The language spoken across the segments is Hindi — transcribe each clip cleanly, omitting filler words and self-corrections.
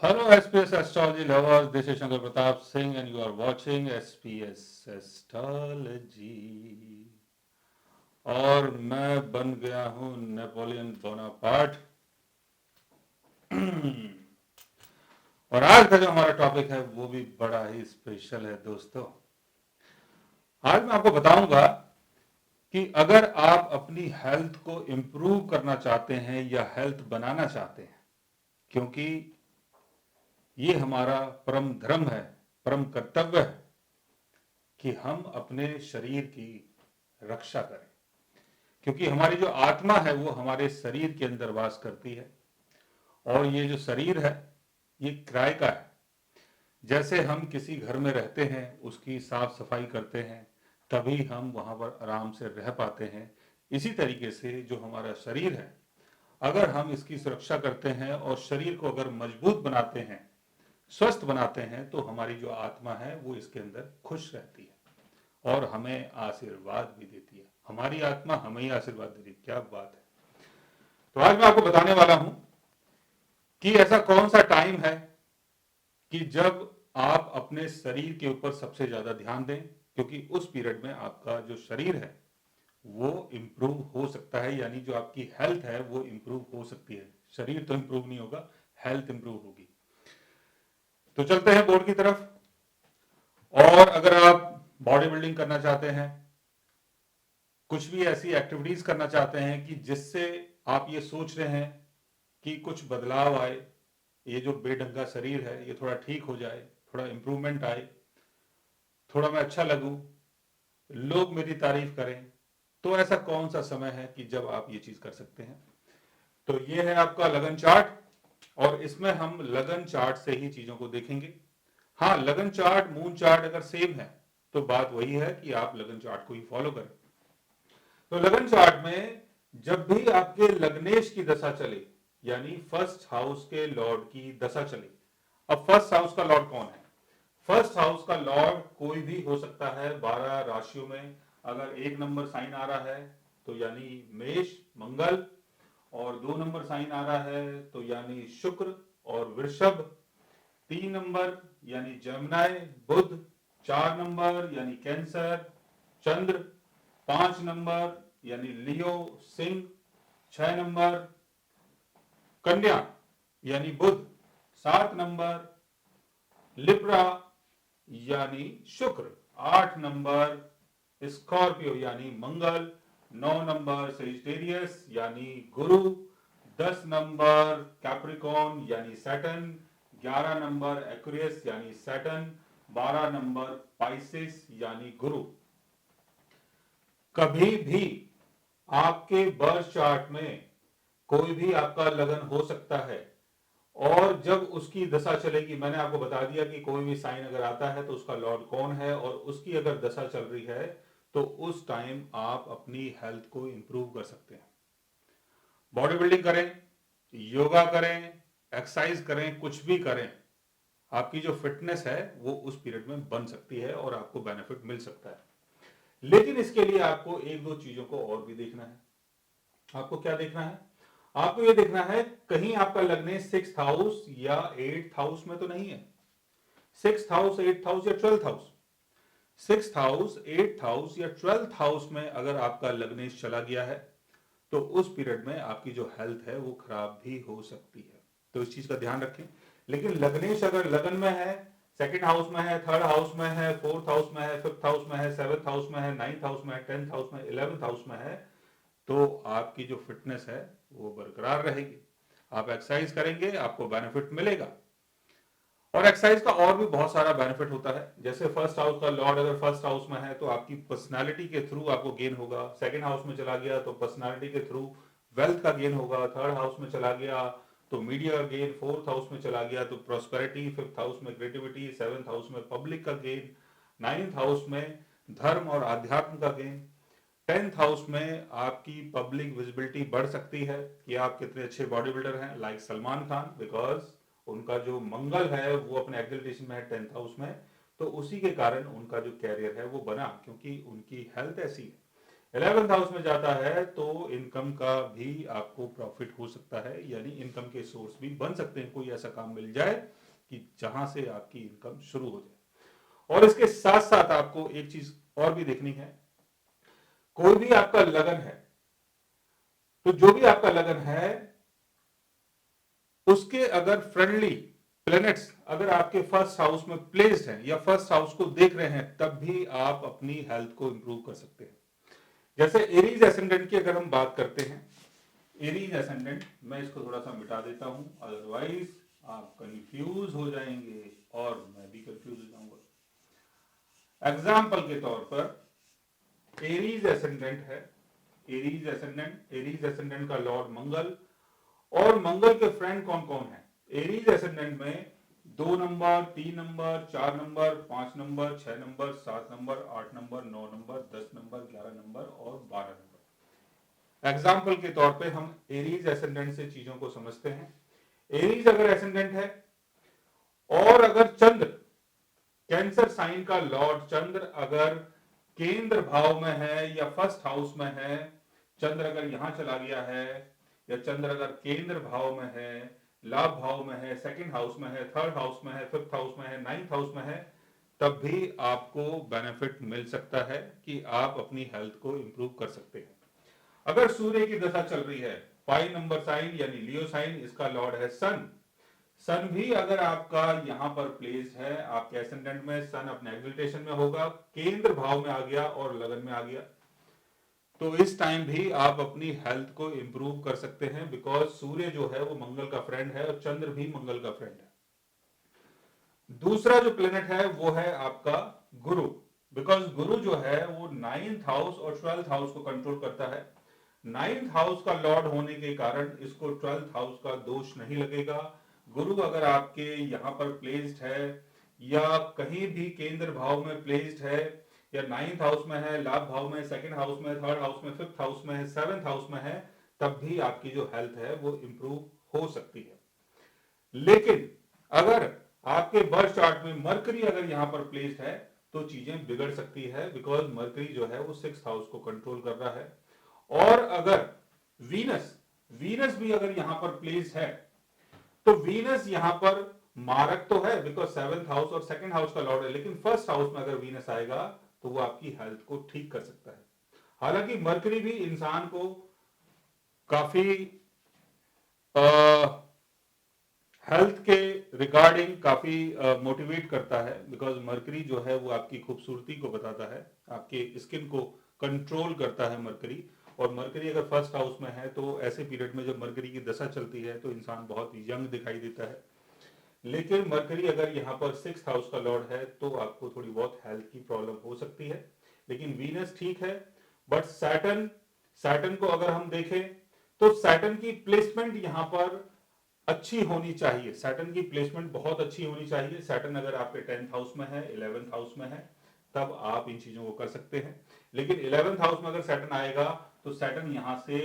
Hello, SPS astrology lovers. This is Shankar Pratap Singh, and you are watching SPS Astrology. और मैं बन गया हूं नेपोलियन बोनापार्ट। और आज का जो हमारा टॉपिक है वो भी बड़ा ही स्पेशल है दोस्तों। आज मैं आपको बताऊंगा कि अगर आप अपनी हेल्थ को इम्प्रूव करना चाहते हैं या हेल्थ बनाना चाहते हैं, क्योंकि ये हमारा परम धर्म है, परम कर्तव्य है कि हम अपने शरीर की रक्षा करें, क्योंकि हमारी जो आत्मा है वो हमारे शरीर के अंदर वास करती है। और ये जो शरीर है ये किराए का है। जैसे हम किसी घर में रहते हैं, उसकी साफ सफाई करते हैं, तभी हम वहां पर आराम से रह पाते हैं। इसी तरीके से जो हमारा शरीर है, अगर हम इसकी सुरक्षा करते हैं और शरीर को अगर मजबूत बनाते हैं, स्वस्थ बनाते हैं, तो हमारी जो आत्मा है वो इसके अंदर खुश रहती है और हमें आशीर्वाद भी देती है। हमारी आत्मा हमें ही आशीर्वाद देती है। क्या बात है। तो आज मैं आपको बताने वाला हूं कि ऐसा कौन सा टाइम है कि जब आप अपने शरीर के ऊपर सबसे ज्यादा ध्यान दें, क्योंकि उस पीरियड में आपका जो शरीर है वो इम्प्रूव हो सकता है, यानी जो आपकी हेल्थ है वो इम्प्रूव हो सकती है। शरीर तो इम्प्रूव नहीं होगा, हेल्थ इम्प्रूव होगी। तो चलते हैं बोर्ड की तरफ। और अगर आप बॉडी बिल्डिंग करना चाहते हैं, कुछ भी ऐसी एक्टिविटीज करना चाहते हैं कि जिससे आप ये सोच रहे हैं कि कुछ बदलाव आए, ये जो बेढंगा शरीर है ये थोड़ा ठीक हो जाए, थोड़ा इंप्रूवमेंट आए, थोड़ा मैं अच्छा लगूं, लोग मेरी तारीफ करें, तो ऐसा कौन सा समय है कि जब आप ये चीज कर सकते हैं। तो ये है आपका लगन चार्ट, और इसमें हम लगन चार्ट से ही चीजों को देखेंगे। हाँ, लगन चार्ट मून चार्ट अगर सेम है तो बात वही है कि आप लगन चार्ट को ही फॉलो करें। तो लगन चार्ट में जब भी आपके लग्नेश की दशा चले, यानी फर्स्ट हाउस के लॉर्ड की दशा चले। अब फर्स्ट हाउस का लॉर्ड कौन है? फर्स्ट हाउस का लॉर्ड कोई भी हो सकता है 12 राशियों में। अगर 1 नंबर साइन आ रहा है तो यानी मेष मंगल, और 2 नंबर साइन आ रहा है तो यानी शुक्र और वृषभ, 3 नंबर यानी जमनाय बुध, 4 नंबर यानी कैंसर चंद्र, 5 नंबर यानी लियो सिंह, 6 नंबर कन्या यानी बुध, 7 नंबर लिब्रा यानी शुक्र, 8 नंबर स्कॉर्पियो यानी मंगल, 9 नंबर सेजिटेरियस यानी गुरु, 10 नंबर कैप्रिकॉन यानी सैटर्न, 11 नंबर एक्वेरियस यानी सैटर्न, 12 नंबर पाइसिस यानी गुरु। कभी भी आपके बर्थ चार्ट में कोई भी आपका लगन हो सकता है, और जब उसकी दशा चलेगी, मैंने आपको बता दिया कि कोई भी साइन अगर आता है तो उसका लॉर्ड कौन है, और उसकी अगर दशा चल रही है तो उस टाइम आप अपनी हेल्थ को इंप्रूव कर सकते हैं। बॉडी बिल्डिंग करें, योगा करें, एक्सरसाइज करें, कुछ भी करें, आपकी जो फिटनेस है वो उस पीरियड में बन सकती है और आपको बेनिफिट मिल सकता है। लेकिन इसके लिए आपको एक दो चीजों को और भी देखना है। आपको क्या देखना है? आपको यह देखना है कहीं आपका लगने 6th हाउस या 8th हाउस में तो नहीं है। 6th हाउस, 8th हाउस या 12th house, 6th house, 8th house या 12th हाउस में अगर आपका लग्नेश चला गया है तो उस पीरियड में आपकी जो हेल्थ है वो खराब भी हो सकती है। तो इस चीज का ध्यान रखें। लेकिन लग्नेश अगर लगन में है, 2nd हाउस में है, 3rd हाउस में है, 4th हाउस में है, 5th हाउस में है, 7th हाउस में है, 9th हाउस में है, 10th हाउस में, 11th हाउस में है, तो आपकी जो फिटनेस है वो बरकरार रहेगी। आप एक्सरसाइज करेंगे, आपको बेनिफिट मिलेगा। और एक्सरसाइज का और भी बहुत सारा बेनिफिट होता है। जैसे फर्स्ट हाउस का लॉर्ड अगर फर्स्ट हाउस में है तो आपकी पर्सनालिटी के थ्रू आपको गेन होगा। 2nd हाउस में चला गया तो पर्सनालिटी के थ्रू वेल्थ का गेन होगा। 3rd हाउस में चला गया तो मीडिया का गेन। 4th हाउस में चला गया तो प्रॉस्पेरिटी। 5th हाउस में क्रिएटिविटी। 7th हाउस में पब्लिक का गेन। 9th हाउस में धर्म और आध्यात्म का गेन। 10th हाउस में आपकी पब्लिक विजिबिलिटी बढ़ सकती है कि आप कितने अच्छे बॉडी बिल्डर हैं, लाइक सलमान खान, बिकॉज उनका जो मंगल है वो अपने एक्सल्टेशन में है 10th हाउस में। तो उसी के कारण उनका जो कैरियर है वो बना, क्योंकि उनकी हेल्थ ऐसी है। 11th हाउस में जाता है तो इनकम का भी आपको प्रॉफिट हो सकता है, यानी इनकम के सोर्स भी बन सकते हैं। कोई ऐसा काम मिल जाए कि जहां से आपकी इनकम शुरू हो जाए। और इसके साथ साथ आपको एक चीज और भी देखनी है, कोई भी आपका लगन है तो जो भी आपका लगन है उसके अगर फ्रेंडली प्लैनेट्स अगर आपके फर्स्ट हाउस में प्लेस्ड हैं या फर्स्ट हाउस को देख रहे हैं, तब भी आप अपनी हेल्थ को इंप्रूव कर सकते हैं। जैसे एरीज एसेंडेंट की अगर हम बात करते हैं, एरीज एसेंडेंट, मैं इसको थोड़ा सा मिटा देता हूं, अदरवाइज आप कंफ्यूज हो जाएंगे और मैं भी कंफ्यूज हो जाऊंगा। एग्जाम्पल के तौर पर एरीज एसेंडेंट है, एरीज एसेंडेंट का लॉर्ड मंगल, और मंगल के फ्रेंड कौन कौन है? एरीज एसेंडेंट में 2 number, 3 number, 4 number, 5 number, 6 number, 7 number, 8 number, 9 number, 10 number, 11 number और 12 नंबर। एग्जाम्पल के तौर पे हम एरीज एसेंडेंट से चीजों को समझते हैं। एरीज अगर एसेंडेंट है और अगर चंद्र, कैंसर साइन का लॉर्ड चंद्र अगर केंद्र भाव में है या फर्स्ट हाउस में है, चंद्र अगर यहां चला गया है, या चंद्र अगर केंद्र भाव में है, लाभ भाव में है, सेकंड हाउस में है, थर्ड हाउस में है, फिफ्थ हाउस में है, नाइन्थ हाउस में है, तब भी आपको बेनिफिट मिल सकता है कि आप अपनी हेल्थ को इंप्रूव कर सकते हैं। अगर सूर्य की दशा चल रही है, 5 नंबर साइन यानी लियो साइन, इसका लॉर्ड है सन, सन भी अगर आपका यहां पर प्लेस है, आपके एसेंडेंट में सन अपने एक्सिल्टेशन में होगा, केंद्र भाव में आ गया और लगन में आ गया, तो इस टाइम भी आप अपनी हेल्थ को इंप्रूव कर सकते हैं, बिकॉज सूर्य जो है वो मंगल का फ्रेंड है और चंद्र भी मंगल का फ्रेंड है। दूसरा जो प्लेनेट है वो है आपका गुरु, बिकॉज गुरु जो है वो 9th हाउस और 12th हाउस को कंट्रोल करता है। 9th हाउस का लॉर्ड होने के कारण इसको 12th हाउस का दोष नहीं लगेगा। गुरु अगर आपके यहां पर प्लेस्ड है या कहीं भी केंद्र भाव में प्लेस्ड है, या 9th हाउस में है, लाभ भाव में, सेकंड हाउस में, थर्ड हाउस में, फिफ्थ हाउस में है, 7th हाउस में है, तब भी आपकी जो हेल्थ है वो इंप्रूव हो सकती है। लेकिन अगर आपके बर्थ चार्ट में मरकरी अगर यहां पर प्लेस्ड है तो चीजें बिगड़ सकती है, बिकॉज मरकरी जो है वो 6th हाउस को कंट्रोल कर रहा है। और अगर वीनस, वीनस भी अगर यहां पर प्लेस्ड है तो वीनस यहां पर मारक तो है, बिकॉज 7th हाउस और सेकंड हाउस का लॉर्ड है, लेकिन फर्स्ट हाउस में अगर वीनस आएगा तो वो आपकी हेल्थ को ठीक कर सकता है। हालांकि मरकरी भी इंसान को काफी हेल्थ के रिगार्डिंग काफी मोटिवेट करता है, बिकॉज मरकरी जो है वो आपकी खूबसूरती को बताता है, आपके स्किन को कंट्रोल करता है मरकरी। और मरकरी अगर फर्स्ट हाउस में है तो ऐसे पीरियड में जब मरकरी की दशा चलती है तो इंसान बहुत यंग दिखाई देता है। लेकिन मरकरी अगर यहाँ पर 6th हाउस का लॉर्ड है तो आपको थोड़ी बहुत हेल्थ की प्रॉब्लम हो सकती है। लेकिन वीनस ठीक है, बट सैटर्न, सैटर्न को अगर हम देखें तो सैटर्न की प्लेसमेंट यहां पर अच्छी होनी चाहिए, सैटर्न की प्लेसमेंट बहुत अच्छी होनी चाहिए। सैटर्न अगर आपके 10th हाउस में है, 11th हाउस में है, तब आप इन चीजों को कर सकते हैं। लेकिन 11th हाउस में अगर सैटर्न आएगा तो सैटर्न यहां से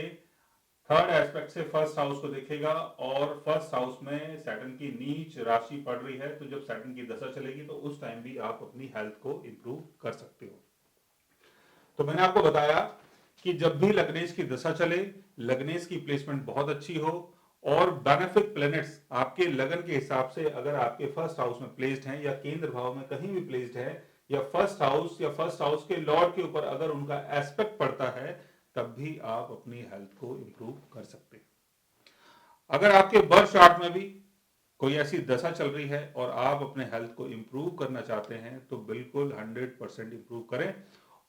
थर्ड एस्पेक्ट से फर्स्ट हाउस को देखेगा, और फर्स्ट हाउस में सैटर्न की नीच राशि पड़ रही है, तो जब सैटर्न की दशा चलेगी तो उस टाइम भी आप अपनी हेल्थ को इंप्रूव कर सकते हो। तो मैंने आपको बताया कि जब भी लग्नेश की दशा चले, लग्नेश की प्लेसमेंट बहुत अच्छी हो, और बेनिफिक प्लैनेट्स आपके लगन के हिसाब से अगर आपके फर्स्ट हाउस में प्लेस्ड हैं या केंद्र भाव में कहीं भी प्लेस्ड है, या फर्स्ट हाउस के लॉर्ड के ऊपर अगर उनका एस्पेक्ट पड़ता है, तब भी आप अपनी हेल्थ को इंप्रूव कर सकते हैं। अगर आपके बर्थ चार्ट में भी कोई ऐसी दशा चल रही है और आप अपने हेल्थ को इंप्रूव करना चाहते हैं तो बिल्कुल 100% इंप्रूव करें।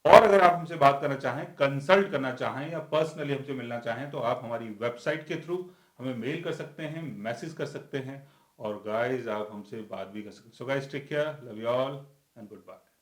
और अगर आप हमसे बात करना चाहें, कंसल्ट करना चाहें या पर्सनली हमसे मिलना चाहें, तो आप हमारी वेबसाइट के थ्रू हमें मेल कर सकते हैं, मैसेज कर सकते हैं, और गाइस आप हमसे बात भी कर सकते हैं। So guys take care, love you all and good bye.